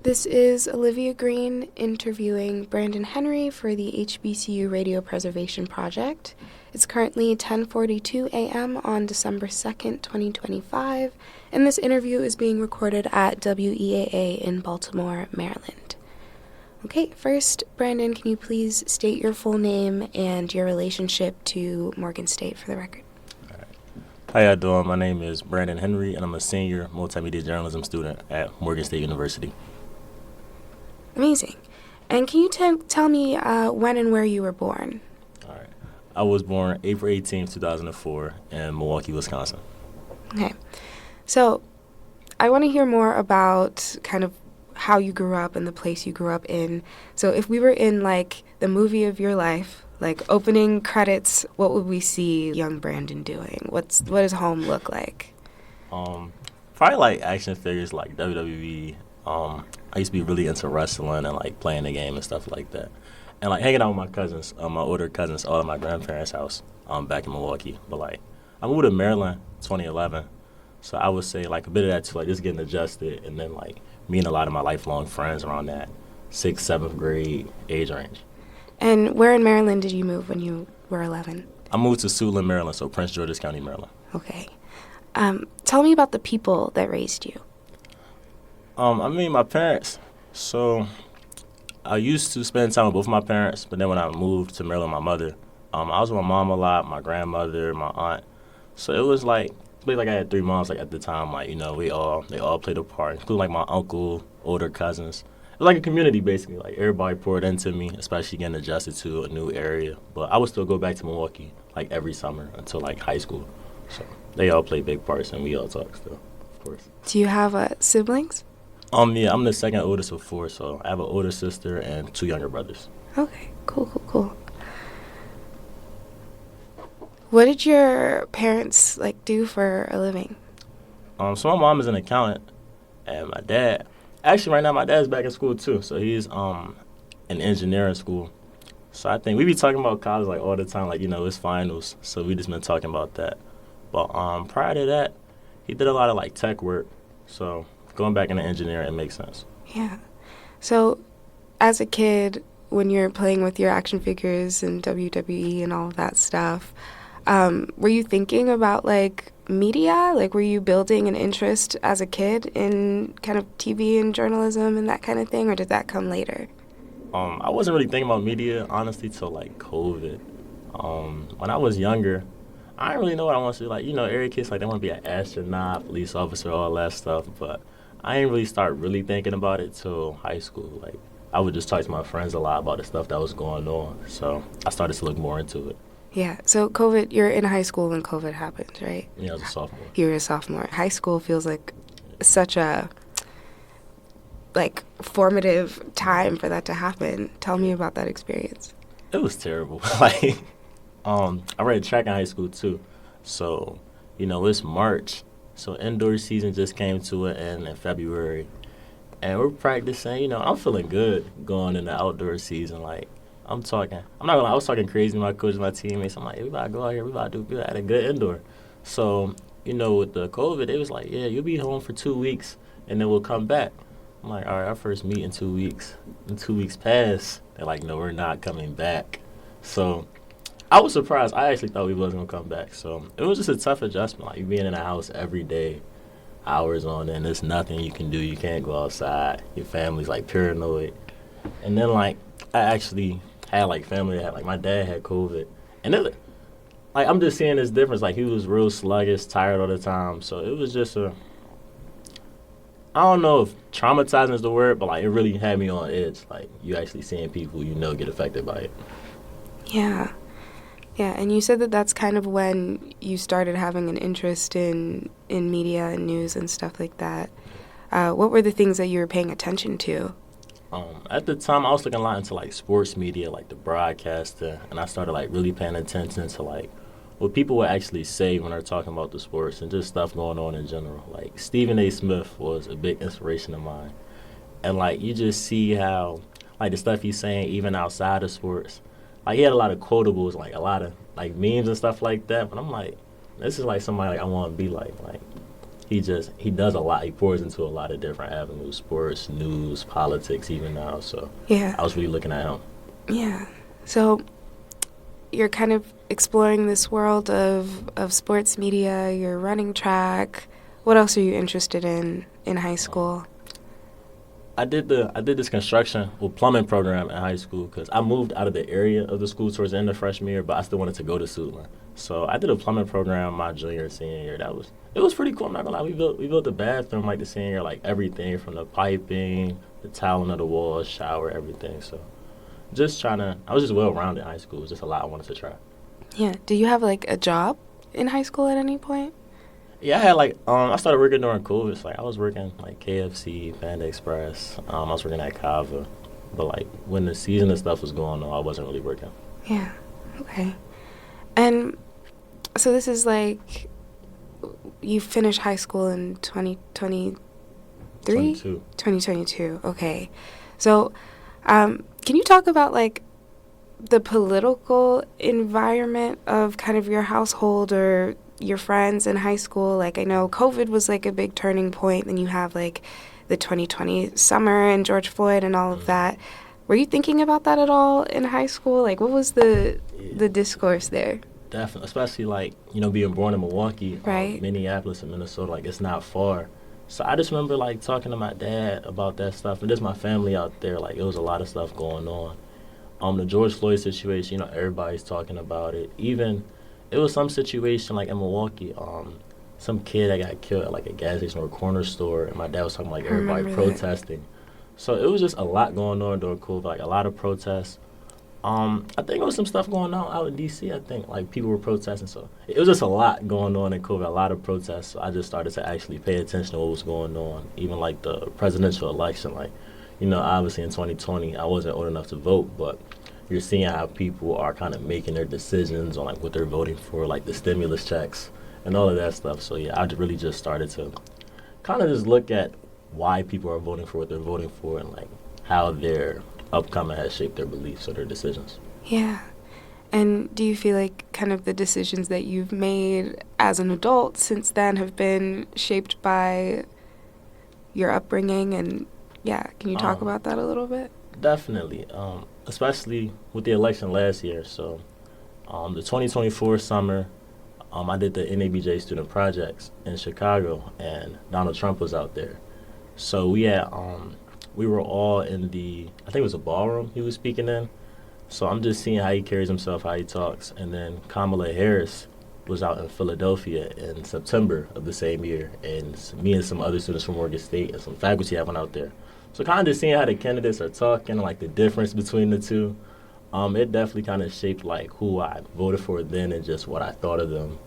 This is Olivia Green interviewing Brandon Henry for the HBCU Radio Preservation Project. It's currently 10:42 a.m. on December 2nd, 2025, and this interview is being recorded at WEAA in Baltimore, Maryland. Okay, first, Brandon, can you please state your full name and your relationship to Morgan State for the record? All right. How y'all doing? My name is Brandon Henry, and I'm a senior multimedia journalism student at Morgan State University. Amazing. And can you tell me when and where you were born? All right. I was born April 18th, 2004 in Milwaukee, Wisconsin. Okay. So I want to hear more about kind of how you grew up and the place you grew up in. So if we were in, like, the movie of your life, like opening credits, what would we see young Brandon doing? What does home look like? Probably like action figures like WWE. I used to be really into wrestling and like playing the game and stuff like that, and like hanging out with my cousins, my older cousins, all at my grandparents' house, back in Milwaukee. But like I moved to Maryland 2011, so I would say like a bit of that too, like just getting adjusted, and then like meeting a lot of my lifelong friends around that 6th, 7th grade age range. And where in Maryland did you move when you were 11? I moved to Suitland, Maryland, so Prince George's County, Maryland. Okay. Tell me about the people that raised you. My parents. So I used to spend time with both my parents, but then when I moved to Maryland, my mother, I was with my mom a lot, my grandmother, my aunt. So it was like I had 3 moms like at the time. Like, you know, they all played a part, including like my uncle, older cousins. It was like a community basically. Like everybody poured into me, especially getting adjusted to a new area. But I would still go back to Milwaukee like every summer until like high school. So they all played big parts, and we all talk still, of course. Do you have siblings? Yeah, I'm the second oldest of 4, so I have an older sister and 2 younger brothers. Okay, cool. What did your parents do for a living? So my mom is an accountant, and my dad, actually right now my dad's back in school too, so he's in engineering school. So I think we be talking about college like all the time, like, you know, it's finals, so we just been talking about that. But prior to that, he did a lot of like tech work, so going back into engineering, it makes sense. Yeah. So as a kid, when you're playing with your action figures and WWE and all of that stuff, were you thinking about like media? Like, were you building an interest as a kid in kind of TV and journalism and that kind of thing, or did that come later? I wasn't really thinking about media, honestly, till like COVID. When I was younger, I didn't really know what I wanted to do. Like, you know, every kid's like, they want to be an astronaut, police officer, all that stuff, but I didn't really start really thinking about it till high school. Like, I would just talk to my friends a lot about the stuff that was going on. So I started to look more into it. Yeah. So COVID, you're in high school when COVID happened, right? Yeah, I was a sophomore. You were a sophomore. High school feels like such a formative time for that to happen. Tell me about that experience. It was terrible. I ran track in high school too. So, you know, it's March. So indoor season just came to an end in February, and we're practicing. You know, I'm feeling good going into outdoor season. Like, I'm not gonna lie, I was talking crazy to my coach and my teammates. I'm like, hey, we gotta go out here, we gotta do good at a good indoor. So, you know, with the COVID, it was like, yeah, you'll be home for 2 weeks, and then we'll come back. I'm like, all right, our first meet in 2 weeks. And 2 weeks pass. They're like, no, we're not coming back. So I was surprised. I actually thought we wasn't going to come back. So it was just a tough adjustment. Like, you being in the house every day, hours on end, there's nothing you can do. You can't go outside. Your family's, like, paranoid. And then, like, I actually had, like, family that had, like, my dad had COVID. And it, like, I'm just seeing this difference. Like, he was real sluggish, tired all the time. So it was just I don't know if traumatizing is the word, but, like, it really had me on edge. Like, you actually seeing people you know get affected by it. Yeah. Yeah, and you said that that's kind of when you started having an interest in media and news and stuff like that. What were the things that you were paying attention to? At the time, I was looking a lot into, like, sports media, like the broadcaster, and I started, like, really paying attention to, like, what people would actually say when they're talking about the sports and just stuff going on in general. Like, Stephen A. Smith was a big inspiration of mine. And, like, you just see how, like, the stuff he's saying even outside of sports. Like, he had a lot of quotables, like, a lot of, like, memes and stuff like that. But I'm like, this is, like, somebody, like, I want to be like. Like, he does a lot. He pours into a lot of different avenues, sports, news, politics, even now. So Yeah. I was really looking at him. Yeah. So you're kind of exploring this world of sports media, you're running track. What else are you interested in high school? I did this construction plumbing program in high school because I moved out of the area of the school towards the end of freshman year, but I still wanted to go to Suitland. So I did a plumbing program my junior and senior year. It was pretty cool. I'm not gonna lie. We built the bathroom like the senior year, like everything from the piping, the tiling of the walls, shower, everything. So I was just well rounded in high school. It was just a lot I wanted to try. Yeah. Do you have like a job in high school at any point? Yeah, I had I started working during COVID. So, I was working like KFC, Panda Express. I was working at Kava, but like when the season and stuff was going on, I wasn't really working. Yeah. Okay. And so this is like you finished high school in 2023? 22. 2022. Okay. So, can you talk about like the political environment of kind of your household or your friends in high school? Like, I know COVID was like a big turning point. Then you have like the 2020 summer and George Floyd and all of that. Were you thinking about that at all in high school? Like, what was the discourse there? Definitely, especially like being born in Milwaukee, Right. Minneapolis and Minnesota, like it's not far. So I just remember like talking to my dad about that stuff, and just my family out there. Like it was a lot of stuff going on. The George Floyd situation, everybody's talking about it. Even it was some situation like in Milwaukee, some kid that got killed at like a gas station or a corner store, and my dad was talking like everybody protesting. So it was just a lot going on during COVID, like a lot of protests. I think there was some stuff going on out in D.C. I think like people were protesting, so it was just a lot going on in COVID, a lot of protests. So I just started to actually pay attention to what was going on, even like the presidential election. Like, obviously in 2020, I wasn't old enough to vote, but you're seeing how people are kind of making their decisions on like what they're voting for, like the stimulus checks and all of that stuff. So yeah, I really just started to kind of just look at why people are voting for what they're voting for and like how their upcoming has shaped their beliefs or their decisions. Yeah. And do you feel like kind of the decisions that you've made as an adult since then have been shaped by your upbringing? And yeah, can you talk about that a little bit? Definitely, especially with the election last year. So the 2024 summer, I did the NABJ student projects in Chicago, and Donald Trump was out there. So we were all in I think it was a ballroom he was speaking in. So I'm just seeing how he carries himself, how he talks. And then Kamala Harris was out in Philadelphia in September of the same year. And me and some other students from Morgan State and some faculty went out there. So kind of just seeing how the candidates are talking, like the difference between the two. It definitely kind of shaped like who I voted for then and just what I thought of them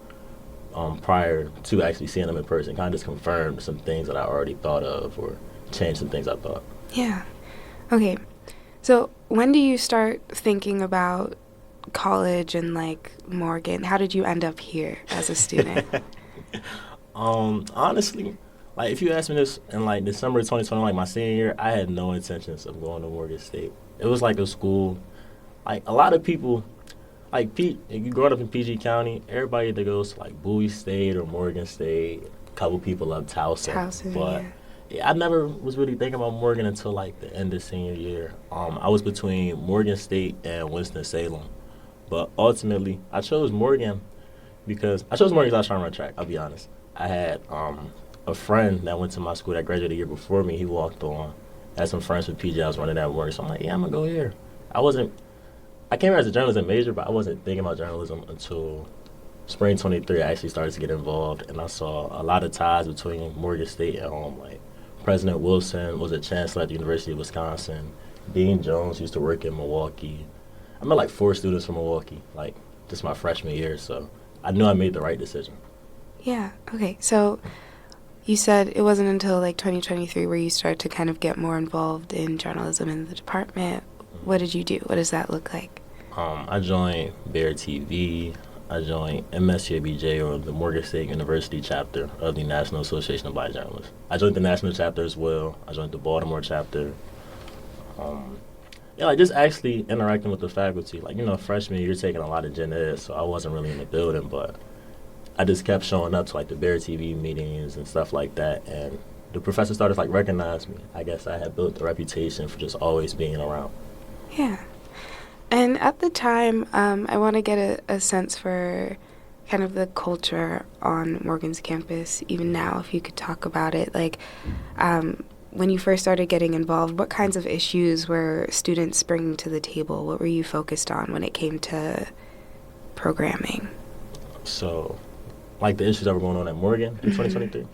prior to actually seeing them in person. Kind of just confirmed some things that I already thought of or changed some things I thought. Yeah. Okay. So when do you start thinking about college and like Morgan? How did you end up here as a student? Honestly, like if you asked me this in like December 2020, like my senior year, I had no intentions of going to Morgan State. It was like a school, like a lot of people, like if you growing up in PG County, everybody that goes to like Bowie State or Morgan State, a couple people love Towson, but. Yeah. Yeah, I never was really thinking about Morgan until like the end of senior year. I was between Morgan State and Winston-Salem, but ultimately I chose Morgan because I was trying to run track. I'll be honest. I had a friend that went to my school that graduated a year before me. He walked on. I had some friends with PJ. I was running at Morgan, so I'm like, yeah, I'm gonna go here. I came here as a journalism major, but I wasn't thinking about journalism until spring 23. I actually started to get involved, and I saw a lot of ties between Morgan State and like. President Wilson was a chancellor at the University of Wisconsin. Dean Jones used to work in Milwaukee. I met like 4 students from Milwaukee, like just my freshman year, so I knew I made the right decision. Yeah, okay. So you said it wasn't until like 2023 where you started to kind of get more involved in journalism in the department. What did you do? What does that look like? I joined Bear TV. I joined MSCABJ, or the Morgan State University chapter of the National Association of Black Journalists. I joined the national chapter as well. I joined the Baltimore chapter. Like just actually interacting with the faculty. Like, freshman year, you're taking a lot of gen ed, so I wasn't really in the building, but I just kept showing up to like the Bear TV meetings and stuff like that, and the professor started to like recognize me. I guess I had built a reputation for just always being around. Yeah. And at the time, I want to get a sense for kind of the culture on Morgan's campus, even now, if you could talk about it. Like, when you first started getting involved, what kinds of issues were students bringing to the table? What were you focused on when it came to programming? So, like the issues that were going on at Morgan in 2023?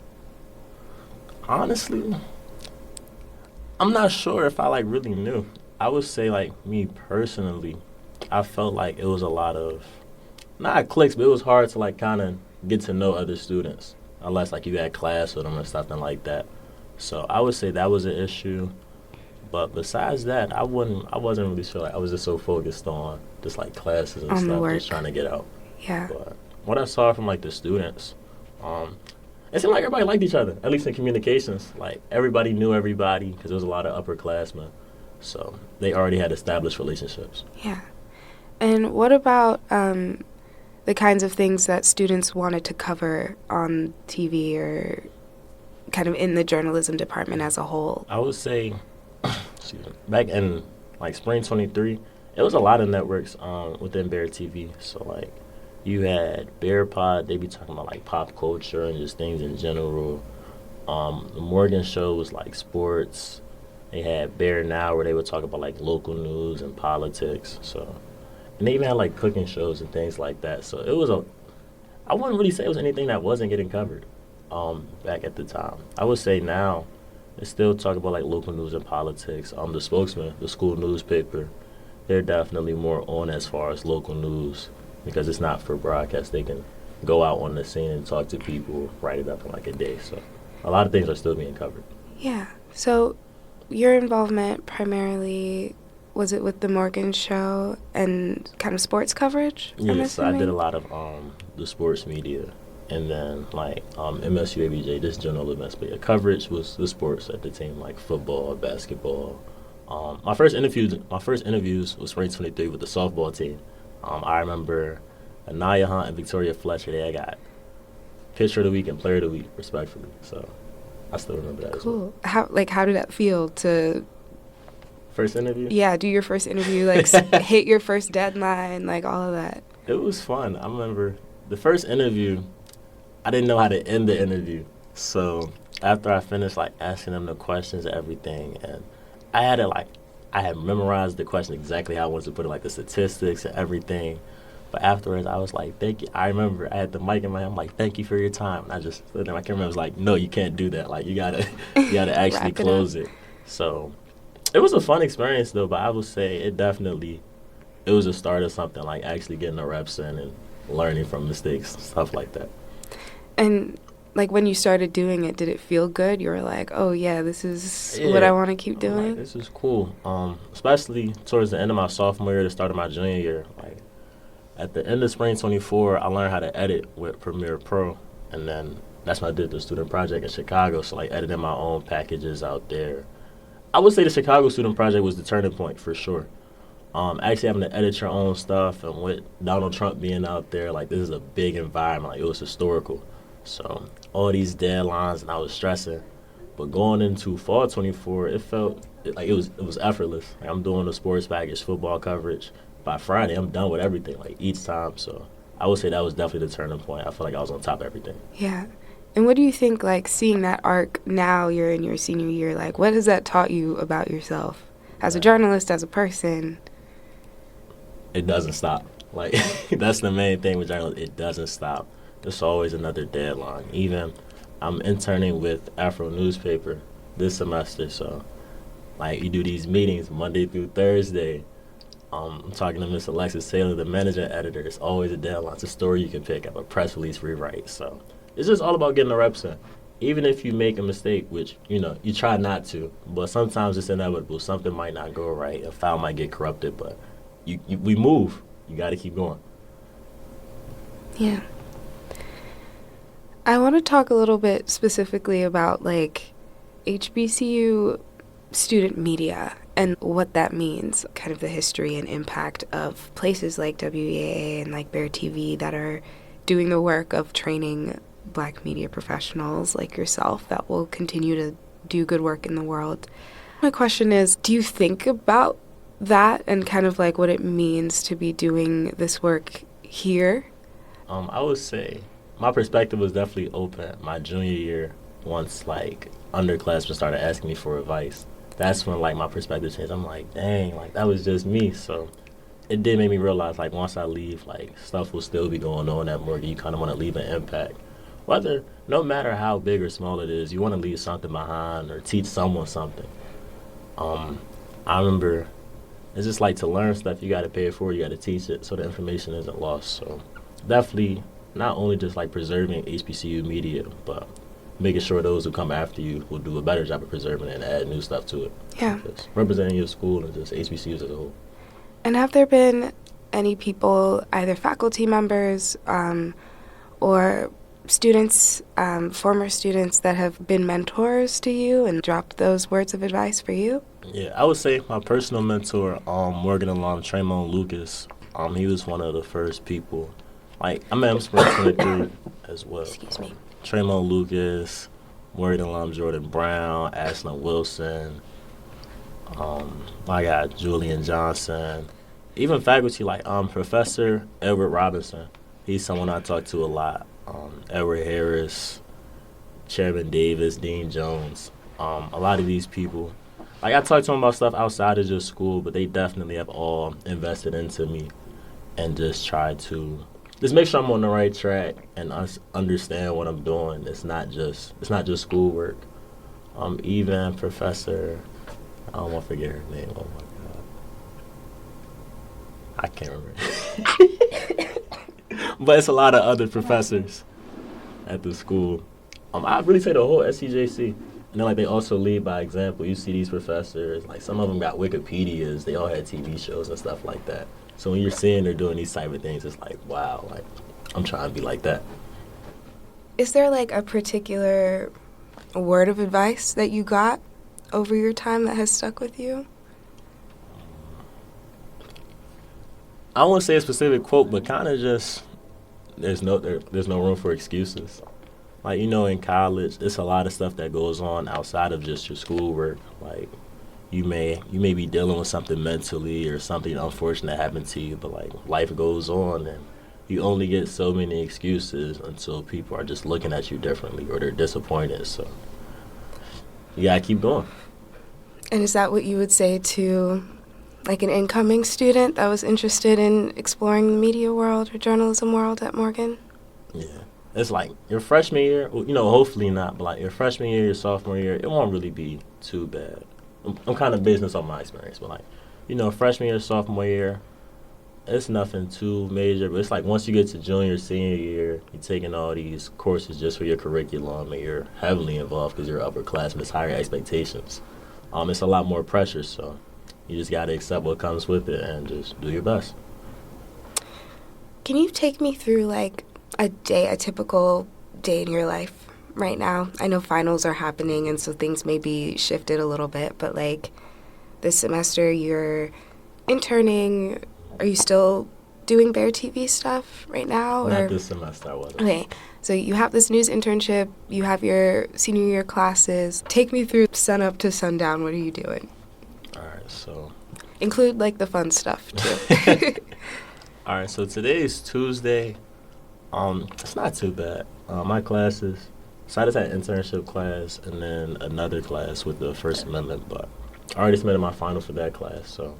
Honestly, I'm not sure if I like really knew. I would say like me personally, I felt like it was a lot of, not cliques, but it was hard to like kind of get to know other students unless like you had class with them or something like that. So I would say that was an issue. But besides that, I wasn't really sure. Like, I was just so focused on just like classes and stuff, just trying to get out. Yeah. But what I saw from like the students, it seemed like everybody liked each other, at least in communications. Like everybody knew everybody because there was a lot of upperclassmen. So they already had established relationships. Yeah. And what about the kinds of things that students wanted to cover on TV or kind of in the journalism department as a whole? I would say, back in like spring 23, it was a lot of networks within Bear TV. So like you had Bear Pod, they be talking about like pop culture and just things in general. The Morgan show was like sports. They had Bear Now where they would talk about like local news and politics. So, and they even had like cooking shows and things like that. So it was I wouldn't really say it was anything that wasn't getting covered back at the time. I would say now they still talk about like local news and politics. The Spokesman, the school newspaper, they're definitely more on as far as local news because it's not for broadcast. They can go out on the scene and talk to people, write it up in like a day. So a lot of things are still being covered. Yeah. So your involvement primarily, was it with the Morgan show and kind of sports coverage? Yes, I did a lot of the sports media. And then like MSU ABJ, this general events, but coverage was the sports at the team, like football, basketball. My first interviews was spring 23 with the softball team. I remember Anaya Hunt and Victoria Fletcher. They got pitcher of the week and player of the week, respectfully. So I still remember that. Cool. How did that feel to? First interview? Yeah, do your first interview, like hit your first deadline, like all of that. It was fun. I remember the first interview. I didn't know how to end the interview. So after I finished like asking them the questions and everything, and I had memorized the question exactly how I wanted to put it, like the statistics and everything. But afterwards, I was like, thank you. I remember I had the mic in my hand. I'm like, thank you for your time. And I just stood there. My cameraman was like, no, you can't do that. Like, you gotta actually close it. So it was a fun experience, though. But I would say it was a start of something, like actually getting the reps in and learning from mistakes, stuff like that. And like when you started doing it, did it feel good? You were like, oh yeah, this is what I want to keep doing? Like, this is cool. Especially towards the end of my sophomore year, the start of my junior year. Like at the end of spring 24, I learned how to edit with Premiere Pro. And then that's when I did the student project in Chicago. So like editing my own packages out there. I would say the Chicago student project was the turning point for sure. Actually having to edit your own stuff, and with Donald Trump being out there, like this is a big environment. Like it was historical. So all these deadlines, and I was stressing. But going into fall 24, it felt like it was effortless. Like I'm doing the sports package, football coverage. By Friday, I'm done with everything, like each time. So I would say that was definitely the turning point. I feel like I was on top of everything. Yeah. And what do you think, like seeing that arc now you're in your senior year, like what has that taught you about yourself as a journalist, as a person? It doesn't stop. Like that's the main thing with journalism. It doesn't stop. There's always another deadline. Even I'm interning with Afro newspaper this semester, so like you do these meetings Monday through Thursday. I'm talking to Miss Alexis Taylor, the managing editor. It's always a deadline. It's a story you can pick up, a press release rewrite. So it's just all about getting the reps in. Even if you make a mistake, which you try not to, but sometimes it's inevitable. Something might not go right. A file might get corrupted, but we move. You got to keep going. Yeah. I want to talk a little bit specifically about like HBCU student media and what that means, kind of the history and impact of places like WEAA and like Bear TV that are doing the work of training Black media professionals like yourself that will continue to do good work in the world. My question is, do you think about that and kind of like what it means to be doing this work here? I would say my perspective was definitely open my junior year once, like, underclassmen started asking me for advice. That's when, like, my perspective changed. I'm like, dang, like, that was just me. So it did make me realize, like, once I leave, like, stuff will still be going on at Morgan. You kind of want to leave an impact. No matter how big or small it is, you want to leave something behind or teach someone something. I remember it's just like to learn stuff, you got to pay it forward, you got to teach it so the information isn't lost. So definitely not only just like preserving HBCU media, but making sure those who come after you will do a better job of preserving it and add new stuff to it. Yeah. Just representing your school and just HBCUs as a whole. And have there been any people, either faculty members or students, former students that have been mentors to you and dropped those words of advice for you? Yeah, I would say my personal mentor, Morgan alum Tremon Lucas, he was one of the first people. Like, I met him spring 23 as well. Excuse me. Tremon Lucas, Morgan alum Jordan Brown, Ashlyn Wilson, I got Julian Johnson, even faculty like Professor Edward Robinson. He's someone I talk to a lot. Edward Harris, Chairman Davis, Dean Jones. A lot of these people, like, I talk to them about stuff outside of just school, but they definitely have all invested into me and just try to just make sure I'm on the right track and understand what I'm doing. It's not just schoolwork. Even Professor, I don't want to forget her name. Oh my God, I can't remember. But it's a lot of other professors at the school. I really say the whole SCJC. And then, like, they also lead by example. You see these professors, like, some of them got Wikipedias. They all had TV shows and stuff like that. So when you're seeing they're doing these type of things, it's like, wow, like, I'm trying to be like that. Is there, like, a particular word of advice that you got over your time that has stuck with you? I won't say a specific quote, but kind of just there's no room for excuses. Like, you know, in college, there's a lot of stuff that goes on outside of just your schoolwork. Like, you may be dealing with something mentally or something unfortunate happened to you, but, like, life goes on, and you only get so many excuses until people are just looking at you differently or they're disappointed. So you gotta keep going. And is that what you would say to, like, an incoming student that was interested in exploring the media world or journalism world at Morgan? Yeah. It's like your freshman year, you know, hopefully not, but like your freshman year, your sophomore year, it won't really be too bad. I'm kind of business on my experience, but, like, you know, freshman year, sophomore year, it's nothing too major. But it's like once you get to junior, senior year, you're taking all these courses just for your curriculum, and you're heavily involved because you're upperclassmen. It's higher expectations. It's a lot more pressure, so you just got to accept what comes with it and just do your best. Can you take me through, like, a typical day in your life right now? I know finals are happening, and so things may be shifted a little bit, but, like, this semester you're interning. Are you still doing Bear TV stuff right now? Not this semester, I wasn't. Okay, so you have this news internship, you have your senior year classes. Take me through sun up to sundown. What are you doing? All right, so. Include, like, the fun stuff, too. All right, so today is Tuesday. It's not too bad. My classes, so I just had an internship class and then another class with the First Amendment, but I already submitted my final for that class. So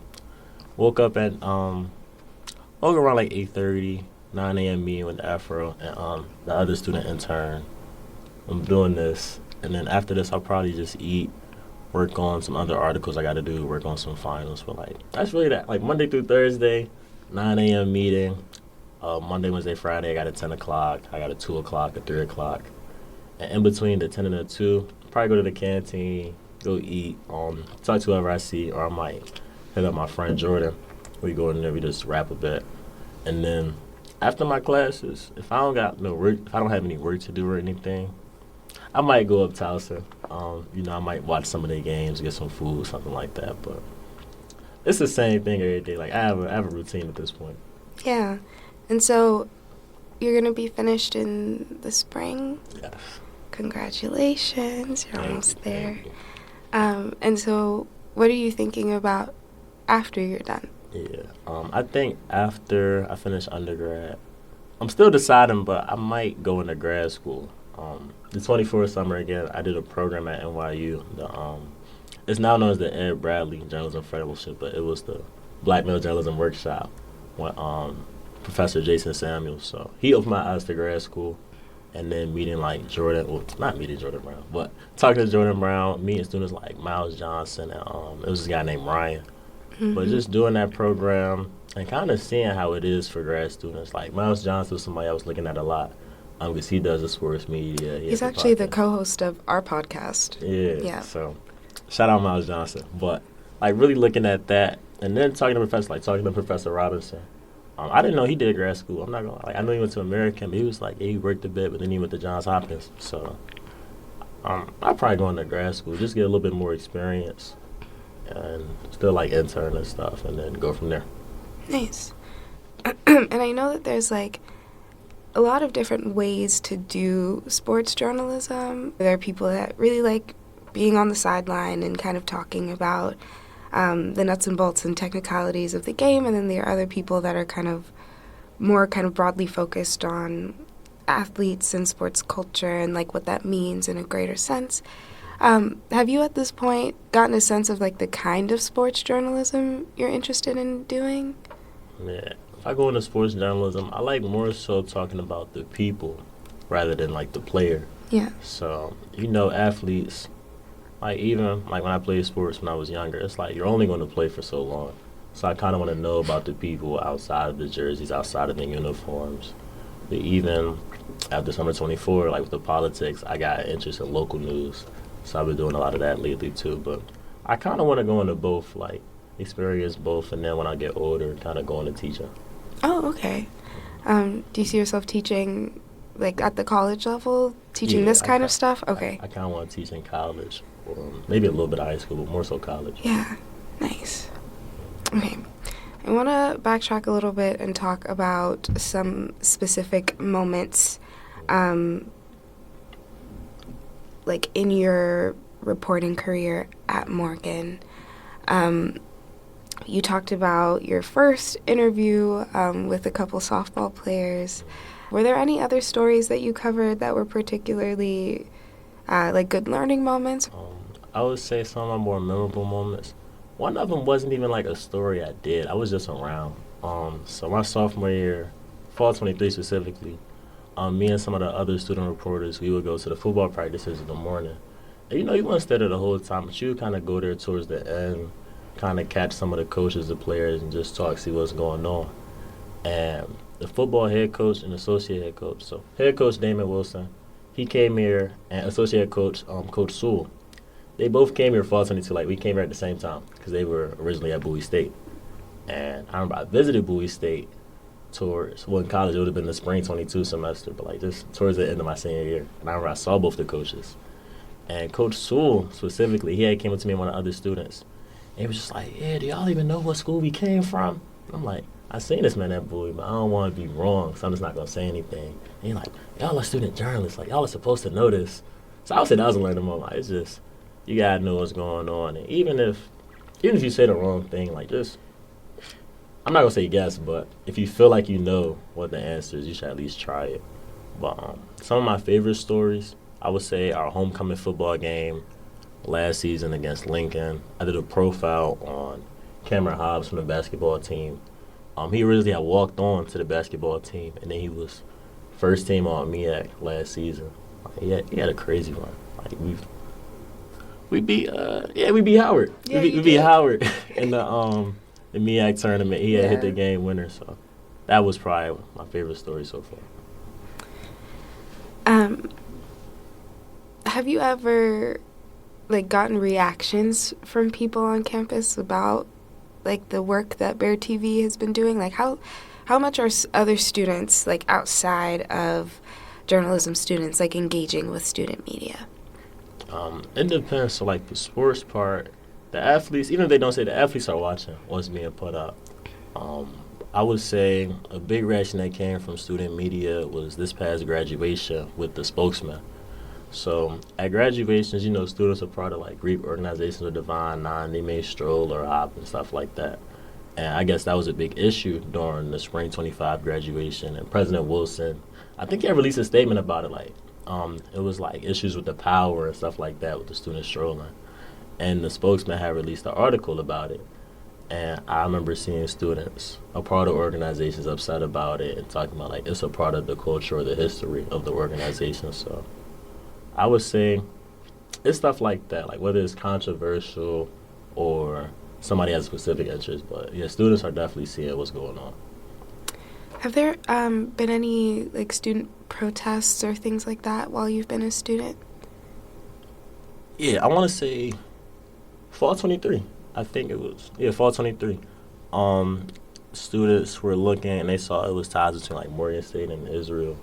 woke up at around like 8:30, 9 a.m. meeting with Afro and the other student intern. I'm doing this, and then after this, I'll probably just eat, work on some other articles I got to do, work on some finals. But, like, that's really that. Like, Monday through Thursday, 9 a.m. meeting. Monday, Wednesday, Friday, I got a 10 o'clock. I got a 2 o'clock, a 3 o'clock. And in between the 10 and the 2, probably go to the canteen, go eat, talk to whoever I see, or I might hit up my friend Jordan. We go in there, we just rap a bit. And then after my classes, if I don't have any work to do or anything, I might go up Towson. I might watch some of their games, get some food, something like that. But it's the same thing every day. Like, I have a routine at this point. Yeah. And so you're going to be finished in the spring? Yes. Congratulations. You're Thank almost you, there. thank you. And so what are you thinking about after you're done? Yeah. I think after I finish undergrad, I'm still deciding, but I might go into grad school. The 24th summer again, I did a program at NYU. It's now known as the Ed Bradley Journalism Fellowship, but it was the Black Male Journalism Workshop with Professor Jason Samuels. So he opened my eyes to grad school, and then meeting like Jordan, well, not meeting Jordan Brown, but talking to Jordan Brown, meeting students like Miles Johnson, and it was this guy named Ryan. Mm-hmm. But just doing that program and kind of seeing how it is for grad students. Like Miles Johnson was somebody I was looking at a lot because he does the sports media. He's actually the co-host of our podcast. Yeah. So shout out Miles Johnson. But like really looking at that and then talking to Professor Robinson. I didn't know he did grad school. I'm not going to lie. I know he went to American, but he was like, yeah, he worked a bit, but then he went to Johns Hopkins. So I'll probably go into grad school, just get a little bit more experience and still like intern and stuff and then go from there. Nice. And I know that there's like a lot of different ways to do sports journalism. There are people that really like being on the sideline and kind of talking about the nuts and bolts and technicalities of the game, and then there are other people that are kind of more kind of broadly focused on athletes and sports culture and like what that means in a greater sense. Have you at this point gotten a sense of like the kind of sports journalism you're interested in doing? Yeah. If I go into sports journalism, I like more so talking about the people rather than like the player. Yeah. So, athletes, like even like when I played sports when I was younger, it's like you're only going to play for so long. So I kind of want to know about the people outside of the jerseys, outside of the uniforms. But even after summer 24, like with the politics, I got interest in local news. So I've been doing a lot of that lately too. But I kind of want to go into both, like experience both, and then when I get older, kind of go into teaching. Oh, okay. Do you see yourself teaching, like, at the college level, teaching this kind of stuff? Okay. I kind of want to teach in college, or maybe a little bit of high school, but more so college. Yeah, nice. Okay. I want to backtrack a little bit and talk about some specific moments, like, in your reporting career at Morgan. You talked about your first interview with a couple softball players. Were there any other stories that you covered that were particularly like good learning moments? I would say some of my more memorable moments. One of them wasn't even like a story I did. I was just around. So my sophomore year, fall 23 specifically, me and some of the other student reporters, we would go to the football practices in the morning. And you wouldn't stay there the whole time, but you would kind of go there towards the end, kind of catch some of the coaches, the players, and just talk, see what's going on. And the football head coach and associate head coach. So head coach Damon Wilson, he came here, and associate coach Coach Sewell. They both came here fall 22. Like we came here at the same time because they were originally at Bowie State. And I remember I visited Bowie State in college it would have been the spring 22 semester, but like just towards the end of my senior year. And I remember I saw both the coaches. And Coach Sewell specifically, he had came up to me and one of the other students. And he was just like, yeah, do y'all even know what school we came from? And I'm like, I seen this man at Bowie, but I don't want to be wrong, so I'm just not going to say anything. And he's like, y'all are student journalists. Like, y'all are supposed to know this. So I would say that was a learning moment. It's just, you got to know what's going on. And even if you say the wrong thing, like just, I'm not going to say guess, but if you feel like you know what the answer is, you should at least try it. But some of my favorite stories, I would say our homecoming football game last season against Lincoln. I did a profile on Cameron Hobbs from the basketball team. He originally had walked on to the basketball team, and then he was first team on MEAC last season. He had a crazy run. Like we beat Howard. Yeah, we beat Howard in the MEAC tournament. He had hit the game winner, so that was probably my favorite story so far. Have you ever like gotten reactions from people on campus about like the work that Bear TV has been doing? Like how much are other students like outside of journalism students like engaging with student media? It depends. So like the sports part, the athletes, even if they don't say the athletes are watching what's being put up. I would say a big reaction that came from student media was this past graduation with the spokesman. So at graduations, students are part of like Greek organizations or Divine Nine. They may stroll or hop and stuff like that. And I guess that was a big issue during the spring 25 graduation. And President Wilson, I think he had released a statement about it. It was like issues with the power and stuff like that with the students strolling. And the spokesman had released an article about it. And I remember seeing students, a part of organizations, upset about it and talking about like it's a part of the culture or the history of the organization. So I would say it's stuff like that, like whether it's controversial or somebody has a specific interest. But yeah, students are definitely seeing what's going on. Have there been any like student protests or things like that while you've been a student? Yeah, I want to say fall 23. I think it was, fall 23. Students were looking and they saw it was ties between like Morgan State and Israel.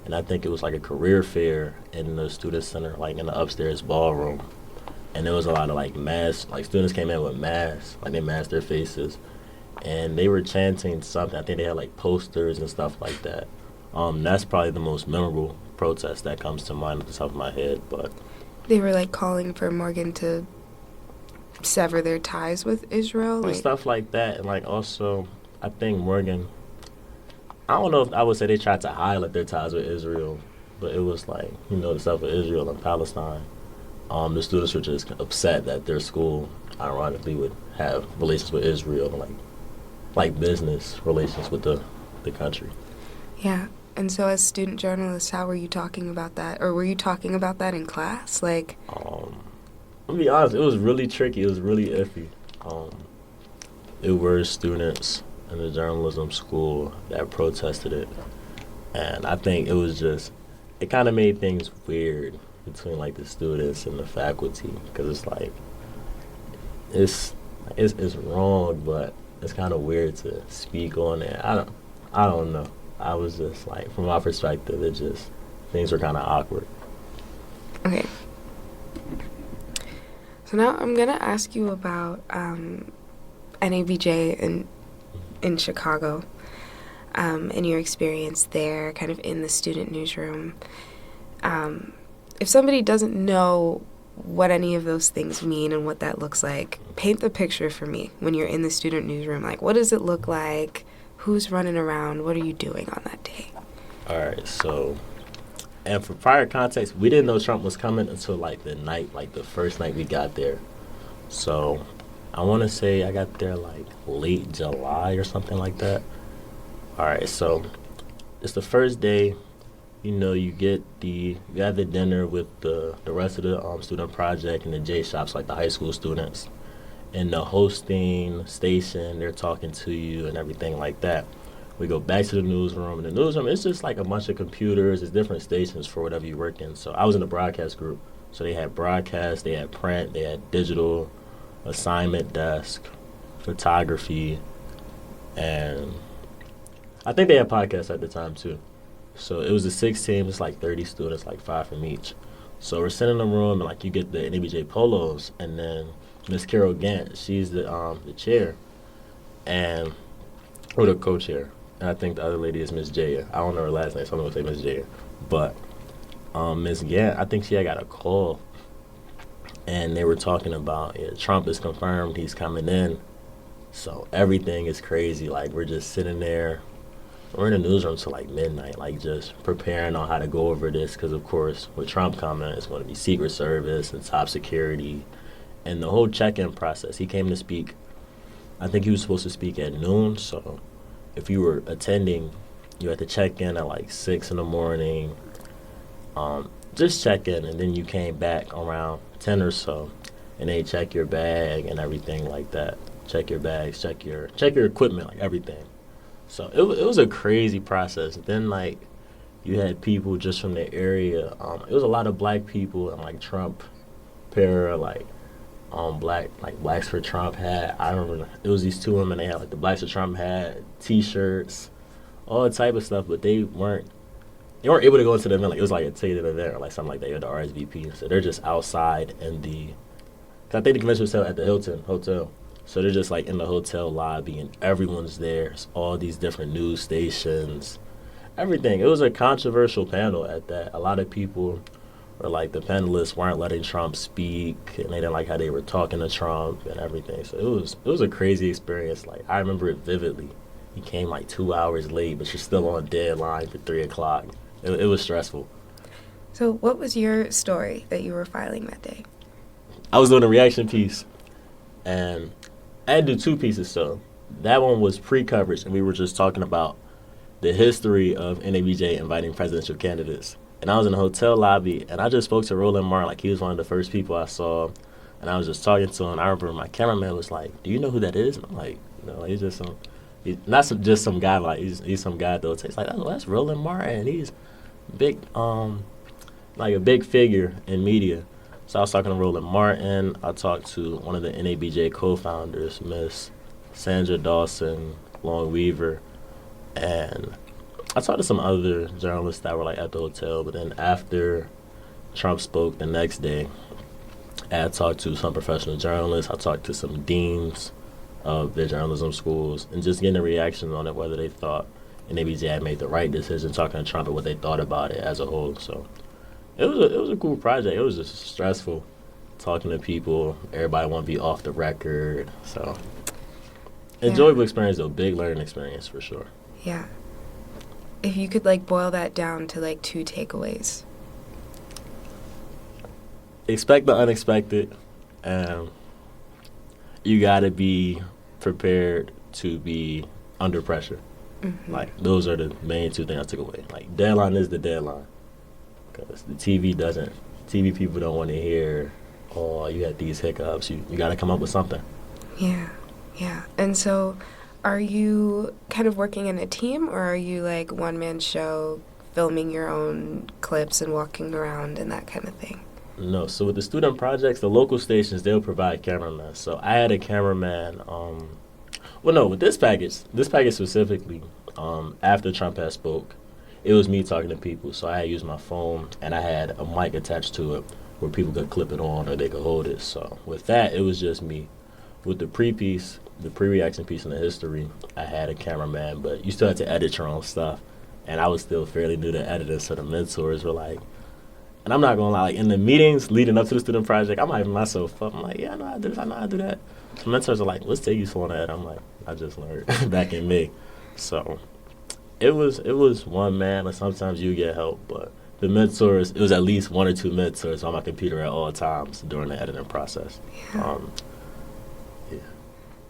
And I think it was like a career fair in the student center, like in the upstairs ballroom. And there was a lot of like masks, like students came in with masks, like they masked their faces. And they were chanting something. I think they had like posters and stuff like that. That's probably the most memorable protest that comes to mind at the top of my head. But they were like calling for Morgan to sever their ties with Israel, and stuff like that. And like also, I think Morgan, I don't know if I would say they tried to highlight their ties with Israel, but it was like, the stuff with Israel and Palestine. The students were just upset that their school, ironically, would have relations with Israel and like business relations with the country. Yeah. And so as student journalists, how were you talking about that? Or were you talking about that in class? Like, I'll be honest, it was really tricky. It was really iffy. It were students in the journalism school that protested it. And I think it kind of made things weird between like the students and the faculty, because it's like, it's wrong, but it's kind of weird to speak on it. I don't know. I was just like, from my perspective, things were kind of awkward. Okay. So now I'm going to ask you about NABJ in Chicago and your experience there, kind of in the student newsroom. If somebody doesn't know what any of those things mean and what that looks like, paint the picture for me when you're in the student newsroom. Like, what does it look like? Who's running around? What are you doing on that day? All right, so, and for prior context, we didn't know Trump was coming until like the first night we got there. So I want to say I got there like late July or something like that. All right, so it's the first day. You have the dinner with the rest of the student project and the J shops, like the high school students. And the hosting station, they're talking to you and everything like that. We go back to the newsroom. And the newsroom, it's just like a bunch of computers. It's different stations for whatever you work in. So I was in the broadcast group. So they had broadcast, they had print, they had digital, assignment desk, photography, and I think they had podcasts at the time too. So it was a 6 team, it's like 30 students, like 5 from each. So we're sitting in the room and like you get the NABJ polos, and then Miss Carol Gant, she's the chair, or the co-chair. And I think the other lady is Miss Jaya. I don't know her last name, so I'm going to say Miss Jaya. But Miss Gant, I think she had got a call, and they were talking about, Trump is confirmed, he's coming in. So everything is crazy. Like, we're just sitting there. We're in the newsroom till like midnight, like just preparing on how to go over this, because of course, with Trump coming, it's going to be Secret Service and top security. And the whole check-in process, he came to speak, I think he was supposed to speak at noon, so if you were attending, you had to check in at like 6 in the morning, just check in, and then you came back around 10 or so, and they check your bag and everything like that. Check your bags, check your equipment, like everything. So it was a crazy process. Then like you had people just from the area, it was a lot of black people and like Trump para, like Blacks for Trump hat. I remember it was these 2 women. They had like the Blacks for Trump hat, T-shirts, all type of stuff. But they weren't able to go into the event. Like it was like a ticketed event or like something like that. You had the RSVP, so they're just outside in the. I think the convention was held at the Hilton Hotel, So they're just like in the hotel lobby and everyone's there. It's all these different news stations, everything. It was a controversial panel at that. A lot of people were like, the panelists weren't letting Trump speak and they didn't like how they were talking to Trump and everything. So it was a crazy experience. Like, I remember it vividly. He came like 2 hours late, but you're still on deadline for 3 o'clock. It was stressful. So what was your story that you were filing that day? I was doing a reaction piece, and I had to do 2 pieces. So that one was pre-coverage, and we were just talking about the history of NABJ inviting presidential candidates. And I was in the hotel lobby, and I just spoke to Roland Martin like he was one of the first people I saw. And I was just talking to him. I remember my cameraman was like, "Do you know who that is?" And I'm like, "No, he's just just some guy. Like he's some guy though." He's like, "Oh, that's Roland Martin. He's big, like a big figure in media." So I was talking to Roland Martin. I talked to one of the NABJ co-founders, Miss Sandra Dawson Long Weaver, and I talked to some other journalists that were like at the hotel. But then after Trump spoke the next day, I had talked to some professional journalists. I talked to some deans of their journalism schools and just getting a reaction on it, whether they thought NABJ had made the right decision talking to Trump and what they thought about it as a whole. So it was a cool project. It was just stressful talking to people. Everybody want to be off the record. So enjoyable experience though, big learning experience for sure. Yeah. If you could like boil that down to like 2 takeaways. Expect the unexpected. You got to be prepared to be under pressure. Mm-hmm. Like, those are the main 2 things I took away. Like, deadline is the deadline. Because the TV people don't want to hear, "Oh, you had these hiccups." You got to come up with something. Yeah, yeah. And so are you kind of working in a team, or are you like one-man show, filming your own clips and walking around and that kind of thing? No, so with the student projects, the local stations, they'll provide cameramen. So I had a cameraman, with this package specifically, after Trump had spoke, it was me talking to people. So I had used my phone, and I had a mic attached to it where people could clip it on or they could hold it. So with that, it was just me. With the pre-piece, the pre-reaction piece in the history, I had a cameraman, but you still had to edit your own stuff. And I was still fairly new to editing, so the mentors were like, and I'm not going to lie, like in the meetings leading up to the student project, I'm hyping myself up. I'm like, yeah, I know how to do this, I know how to do that. So mentors are like, "What's take you so long to edit?" I'm like, I just learned back in May. So it was one man, and sometimes you get help, but the mentors, it was at least 1 or 2 mentors on my computer at all times during the editing process. Yeah.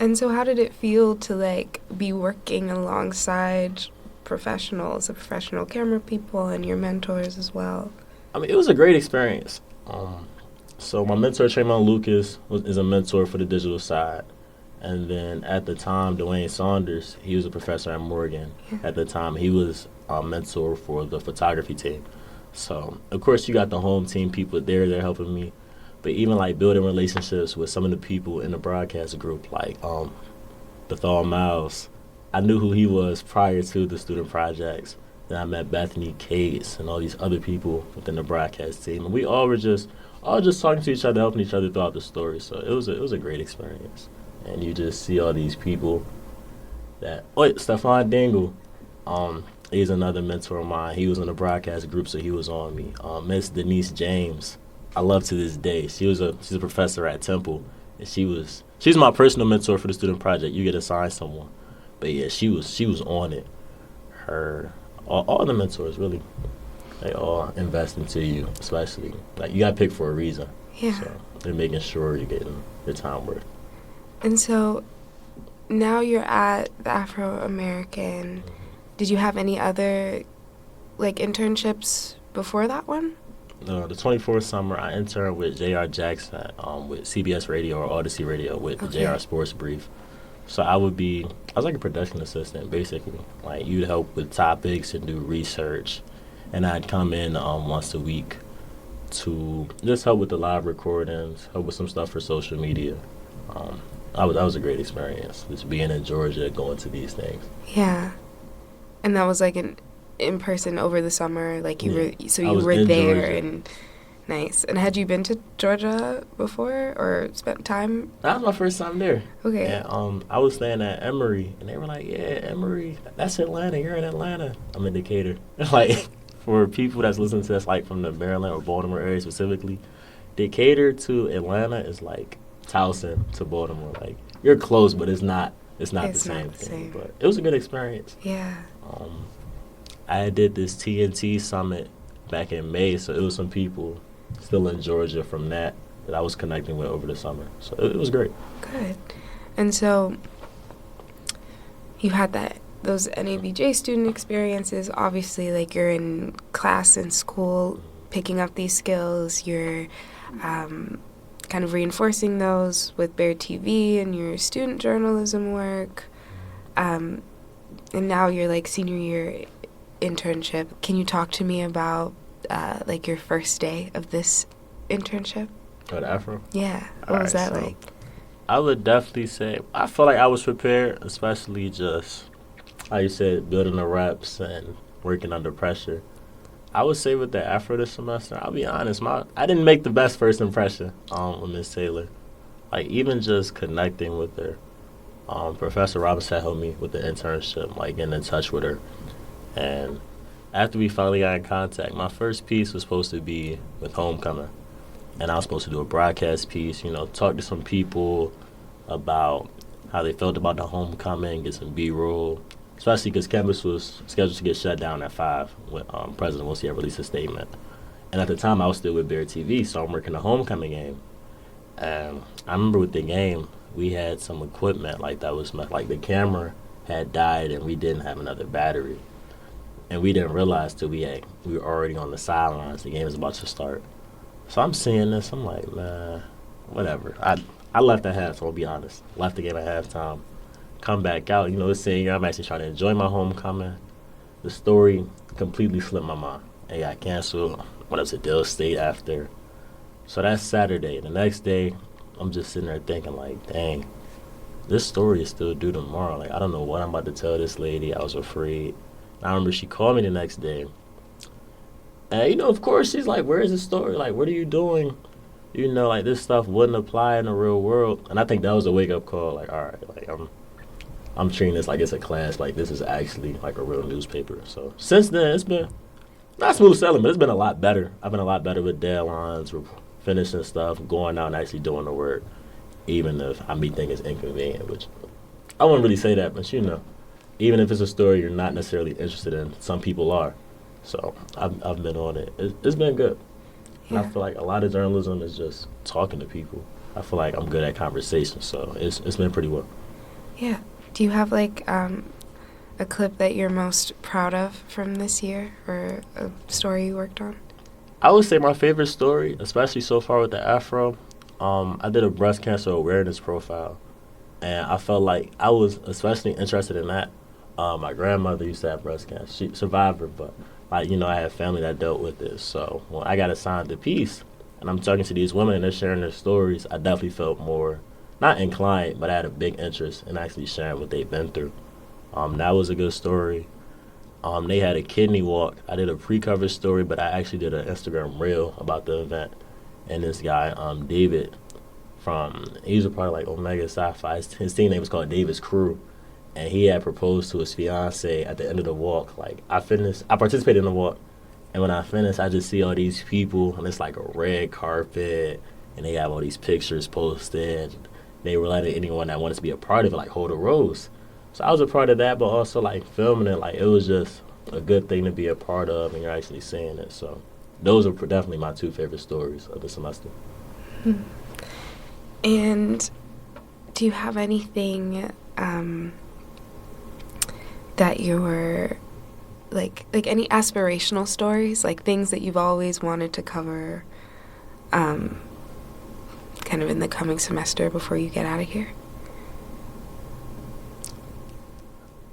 And so how did it feel to like be working alongside professionals, the professional camera people and your mentors as well? I mean, it was a great experience. So my mentor, Trayvon Lucas, is a mentor for the digital side. And then at the time, Dwayne Saunders, he was a professor at Morgan. Yeah. At the time, he was a mentor for the photography team. So, of course, you got the home team people there, they're helping me. But even, like, building relationships with some of the people in the broadcast group, like Bethal Miles, I knew who he was prior to the student projects. Then I met Bethany Cates and all these other people within the broadcast team. And we all were just talking to each other, helping each other throughout the story. So it was a great experience. And you just see all these people that, Stephon Dingle, he's another mentor of mine. He was in the broadcast group, so he was on me. Miss Denise James, I love to this day. She's a professor at Temple, and she's my personal mentor for the student project. You get assigned someone. But yeah, she was on it. All the mentors, really, they all invest into you, especially. Like, you got to pick for a reason. Yeah. So they're making sure you're getting your time worth. And so now you're at the Afro-American. Mm-hmm. Did you have any other, like, internships before that one? No, the 24th summer, I interned with J.R. Jackson with CBS Radio or Odyssey Radio with the J.R. Sports Brief. So I was like a production assistant, basically. Like, you'd help with topics and do research. And I'd come in once a week to just help with the live recordings, help with some stuff for social media. That was a great experience, just being in Georgia, going to these things. Yeah. And that was like in person over the summer, like you were there, Georgia. Nice. And had you been to Georgia before or spent time? That was my first time there. Okay. And I was staying at Emory, and they were like, "Yeah, Emory, that's Atlanta. You're in Atlanta." I'm in Decatur. Like, for people that's listening to us, like from the Maryland or Baltimore area specifically, Decatur to Atlanta is like Towson to Baltimore. Like, you're close, but it's not. It's not the same thing. But it was a good experience. Yeah. I did this TNT summit back in May, so it was some people still in Georgia from that I was connecting with over the summer. So it was great. Good. And so you had those NABJ student experiences. Obviously, like, you're in class and school picking up these skills. You're kind of reinforcing those with Bear TV and your student journalism work. And now you're like senior year internship. Can you talk to me about like your first day of this internship? At Afro? Yeah. What was that like? I would definitely say I feel like I was prepared, especially just how you said, building the reps and working under pressure. I would say with the Afro this semester, I'll be honest, I didn't make the best first impression with Miss Taylor. Like, even just connecting with her. Professor Robinson helped me with the internship, like getting in touch with her. And after we finally got in contact, my first piece was supposed to be with homecoming. And I was supposed to do a broadcast piece, talk to some people about how they felt about the homecoming, get some B-roll, especially because campus was scheduled to get shut down at 5 when President Wilson had released a statement. And at the time, I was still with Bear TV, so I'm working the homecoming game. And I remember with the game, we had some equipment like that was like the camera had died and we didn't have another battery. And we didn't realize till we were already on the sidelines. The game was about to start. So I'm seeing this. I'm like, man, whatever. I left at half, so I'll be honest. Left the game at halftime. Come back out. This senior, I'm actually trying to enjoy my homecoming. The story completely slipped my mind. It got canceled. What else? Dale State after. So that's Saturday. The next day, I'm just sitting there thinking, like, dang, this story is still due tomorrow. Like, I don't know what I'm about to tell this lady. I was afraid. I remember she called me the next day. And, of course, she's like, where's the story? Like, what are you doing? Like, this stuff wouldn't apply in the real world. And I think that was a wake-up call. Like, all right, like, I'm treating this like it's a class. Like, this is actually, like, a real newspaper. So, since then, it's been not smooth sailing, but it's been a lot better. I've been a lot better with deadlines, with finishing stuff, going out and actually doing the work, even if I may think it's inconvenient, which I wouldn't really say that, but, even if it's a story you're not necessarily interested in, some people are. So I've been on it. It's been good. Yeah. And I feel like a lot of journalism is just talking to people. I feel like I'm good at conversation, so it's been pretty well. Yeah. Do you have like a clip that you're most proud of from this year, or a story you worked on? I would say my favorite story, especially so far with the Afro, I did a breast cancer awareness profile, and I felt like I was especially interested in that. My grandmother used to have breast cancer. She survived her, but I had family that dealt with this. So when I got assigned the piece, and I'm talking to these women and they're sharing their stories, I definitely felt more, not inclined, but I had a big interest in actually sharing what they've been through. That was a good story. They had a kidney walk. I did a pre-cover story, but I actually did an Instagram reel about the event. And this guy, David, he's a part of like Omega Sci-Fi. His team name was called David's Crew. And he had proposed to his fiance at the end of the walk. Like, I participated in the walk. And when I finished, I just see all these people, and it's like a red carpet, and they have all these pictures posted. They were letting anyone that wanted to be a part of it, like, hold a rose. So I was a part of that, but also, like, filming it. Like, it was just a good thing to be a part of, and you're actually seeing it. So those are definitely my two favorite stories of the semester. And do you have anything that you're like any aspirational stories, like things that you've always wanted to cover kind of in the coming semester before you get out of here?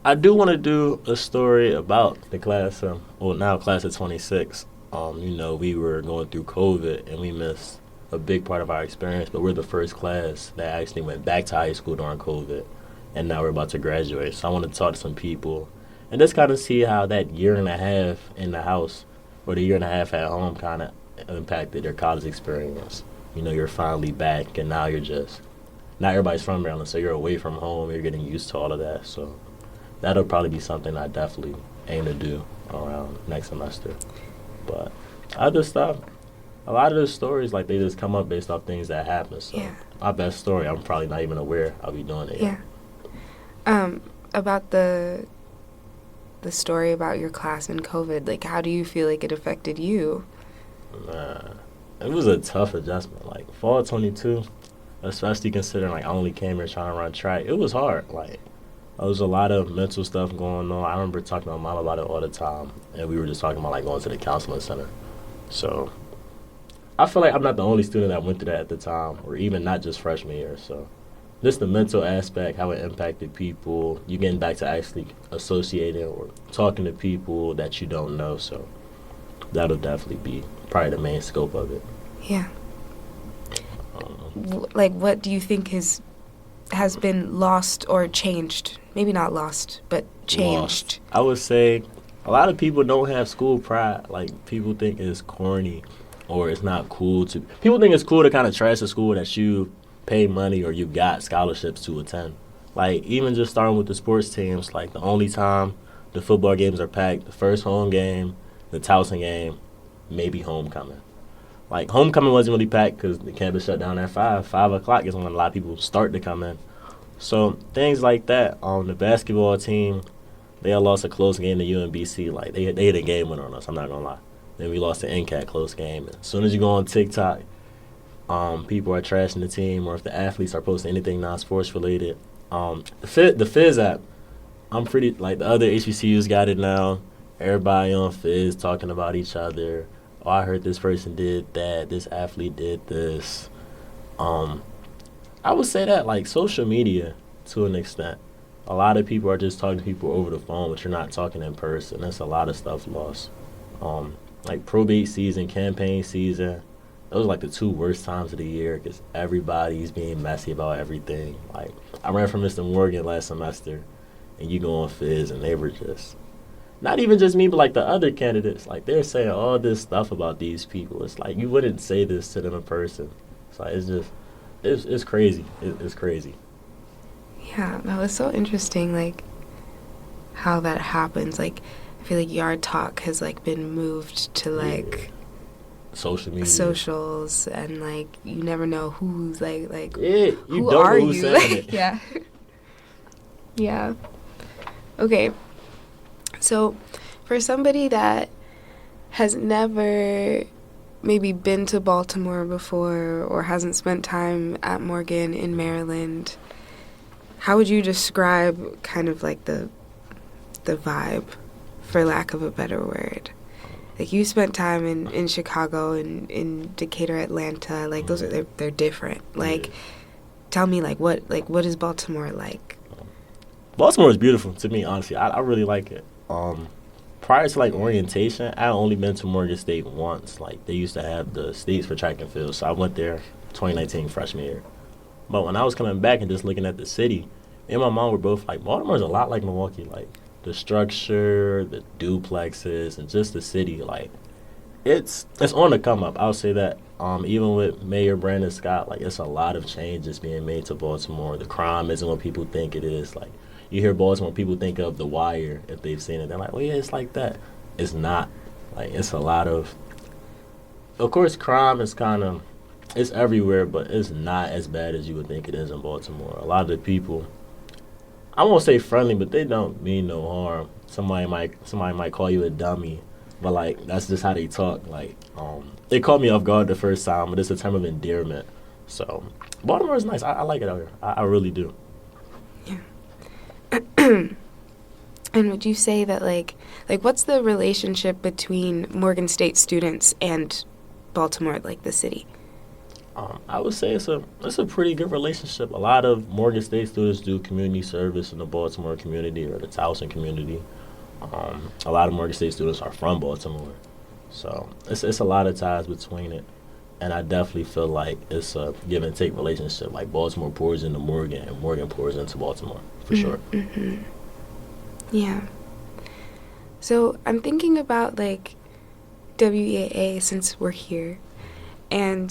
I do want to do a story about the class, now class of 26. We were going through COVID and we missed a big part of our experience, but we're the first class that actually went back to high school during COVID. And now we're about to graduate. So I want to talk to some people and just kind of see how that year and a half in the house or the year and a half at home kind of impacted their college experience. You know, you're finally back, and now not everybody's from Maryland, so you're away from home. You're getting used to all of that. So that'll probably be something I definitely aim to do around next semester. But other stuff, a lot of the stories, like, they just come up based off things that happen. So my best story, I'm probably not even aware I'll be doing it yet. About the story about your class and COVID, like, how do you feel like it affected you? It was a tough adjustment. Like, fall 22, especially considering, like, I only came here trying to run track. It was hard. Like, there was a lot of mental stuff going on. I remember talking to my mom about it all the time, and we were just talking about, like, going to the counseling center. So I feel like I'm not the only student that went through that at the time, or even not just freshman year. So just the mental aspect, how it impacted people, you getting back to actually associating or talking to people that you don't know. So that'll definitely be probably the main scope of it. Yeah. Like, what do you think has been lost or changed? Maybe not lost, but changed. Lost. I would say a lot of people don't have school pride. Like, people think it's corny or it's not cool to. People think it's cool to kind of trash a school that you pay money or you got scholarships to attend. Like, even just starting with the sports teams, like, the only time the football games are packed, the first home game, the Towson game, maybe homecoming. Like, homecoming wasn't really packed because the campus shut down at 5. 5 o'clock is when a lot of people start to come in. So things like that. The basketball team, they had lost a close game to UMBC. Like, they hit a game winner on us, I'm not going to lie. Then we lost the NCAT close game. And as soon as you go on TikTok, people are trashing the team, or if the athletes are posting anything non-sports related. The Fizz app, I'm pretty, like, the other HBCUs got it now. Everybody on Fizz talking about each other. Oh, I heard this person did that. This athlete did this. I would say that, like, social media, to an extent. A lot of people are just talking to people over the phone, but you're not talking in person. That's a lot of stuff lost. Like, probate season, campaign season, those are, like, the 2 worst times of the year because everybody's being messy about everything. Like, I ran from Mr. Morgan last semester, and you go on Fizz, and they were just, not even just me, but, like, the other candidates. Like, they're saying all this stuff about these people. It's like, you wouldn't say this to them in person. It's like, it's just, it's crazy. It's crazy. Yeah, no, it's so interesting, like, how that happens. Like, I feel like Yard Talk has, like, been moved to, like, social media, socials, and, like, you never know who's, like you who don't are know who's you? saying it. Yeah. Yeah. Okay. So, for somebody that has never maybe been to Baltimore before or hasn't spent time at Morgan in Maryland, how would you describe kind of, like, the vibe, for lack of a better word? Like, you spent time in Chicago and in Decatur, Atlanta. Like, those are, they're different. Like, tell me, like, what is Baltimore like? Baltimore is beautiful to me, honestly. I really like it. Prior to, like, orientation, I only been to Morgan State once. Like, they used to have the states for track and field, so I went there 2019 freshman year. But when I was coming back and just looking at the city, me and my mom were both like, Baltimore's a lot like Milwaukee. Like, the structure, the duplexes, and just the city, like, it's on the come up. I'll say that. Even with Mayor Brandon Scott, like, it's a lot of changes being made to Baltimore. The crime isn't what people think it is. Like, you hear Baltimore, people think of The Wire if they've seen it. They're like, oh yeah, it's like that. It's not. Like, it's a lot of course, crime is kind of, it's everywhere, but it's not as bad as you would think it is in Baltimore. A lot of the people, I won't say friendly, but they don't mean no harm. Somebody might call you a dummy, but, like, that's just how they talk. Like, they caught me off guard the first time, but it's a term of endearment. So Baltimore is nice. I like it out here. I really do. Yeah. And would you say that, like what's the relationship between Morgan State students and Baltimore, like, the city? I would say it's a pretty good relationship. A lot of Morgan State students do community service in the Baltimore community or the Towson community. A lot of Morgan State students are from Baltimore. So it's a lot of ties between it. And I definitely feel like it's a give and take relationship. Like, Baltimore pours into Morgan and Morgan pours into Baltimore, for sure. WEAA since we're here, and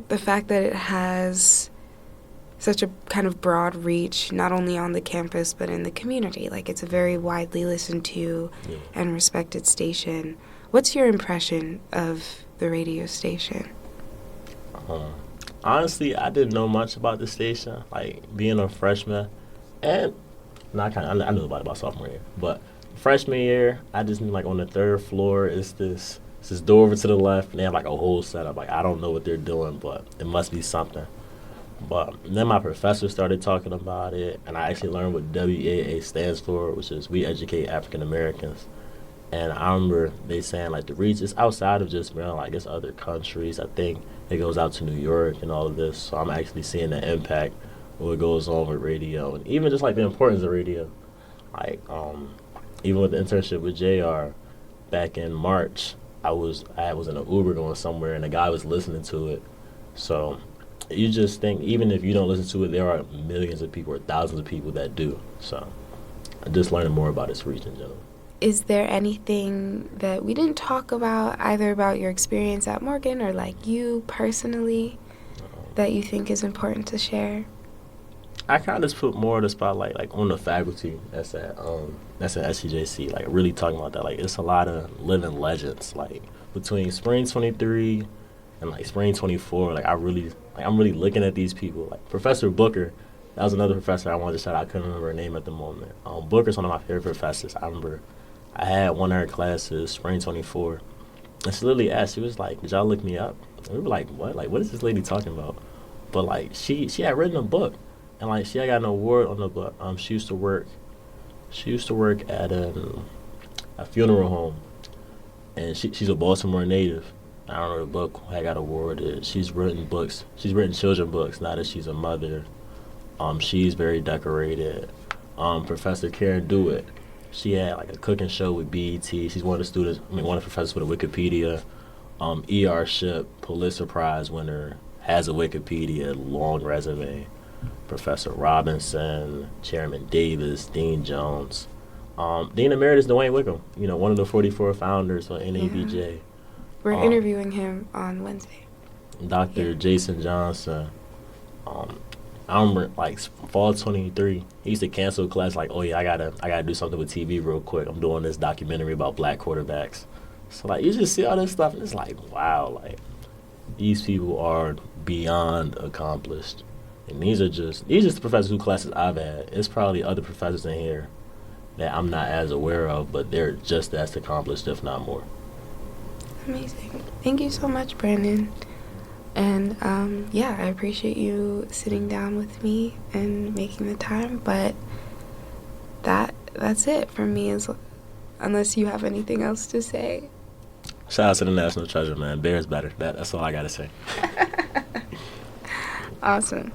the fact that it has such a kind of broad reach, not only on the campus but in the community. Like, it's a very widely listened to and respected station. What's your impression of the radio station? Honestly, I didn't know much about the station. Like, being a freshman, and I knew about it about sophomore year, but freshman year, I just knew, like, on the third floor is this door over to the left, and they have like a whole setup. Like, I don't know what they're doing, but it must be something. But then my professor started talking about it, and I actually learned what WEAA stands for, which is We Educate African Americans. And I remember they saying, like, the reach is outside of just, I guess, other countries. I think it goes out to New York and all of this. So I'm actually seeing the impact of what goes on with radio, and even just, like, the importance of radio. Like, even with the internship with JR back in March, I was in an Uber going somewhere, and the guy was listening to it. So you just think, even if you don't listen to it, there are millions of people or thousands of people that do. So I'm just learning more about its reach in general. Is there anything that we didn't talk about, either about your experience at Morgan or, like, you personally, that you think is important to share? I kind of just put more of the spotlight, like, on the faculty that's at SCJC, like, really talking about that. Like, it's a lot of living legends, like, between spring 23 and, like, spring 24. Like, I'm really looking at these people. Like, Professor Booker, that was another professor I wanted to shout out. I couldn't remember her name at the moment. Booker's one of my favorite professors. I remember I had one of her classes, spring 24, and she literally asked, she was like, "Did y'all look me up?" And we were like, "What? Like, what is this lady talking about?" But, like, she had written a book, and, like, she had got an award on the book. She used to work at a funeral home, and she's a Baltimore native. I don't know, the book I got awarded. She's written books. She's written children's books now that she's a mother. She's very decorated. Professor Karen Dewitt, she had, like, a cooking show with BET. She's one of the professors with a Wikipedia. E.R. Ship, Pulitzer Prize winner, has a Wikipedia, long resume. Professor Robinson, Chairman Davis, Dean Jones. Dean Emeritus Dwayne Wickham, one of the 44 founders of NABJ. Yeah. We're interviewing him on Wednesday. Dr. Jason Johnson. I remember, like, fall 23, he used to cancel class, like, "Oh yeah, I gotta do something with TV real quick. I'm doing this documentary about black quarterbacks." So, like, you just see all this stuff, and it's like, wow, like, these people are beyond accomplished. And these are just the professors whose classes I've had. It's probably other professors in here that I'm not as aware of, but they're just as accomplished, if not more. Amazing. Thank you so much, Brandon. And, I appreciate you sitting down with me and making the time, but that's it from me, unless you have anything else to say. Shout out to the National Treasure, man. Bears better. That's all I got to say. Awesome.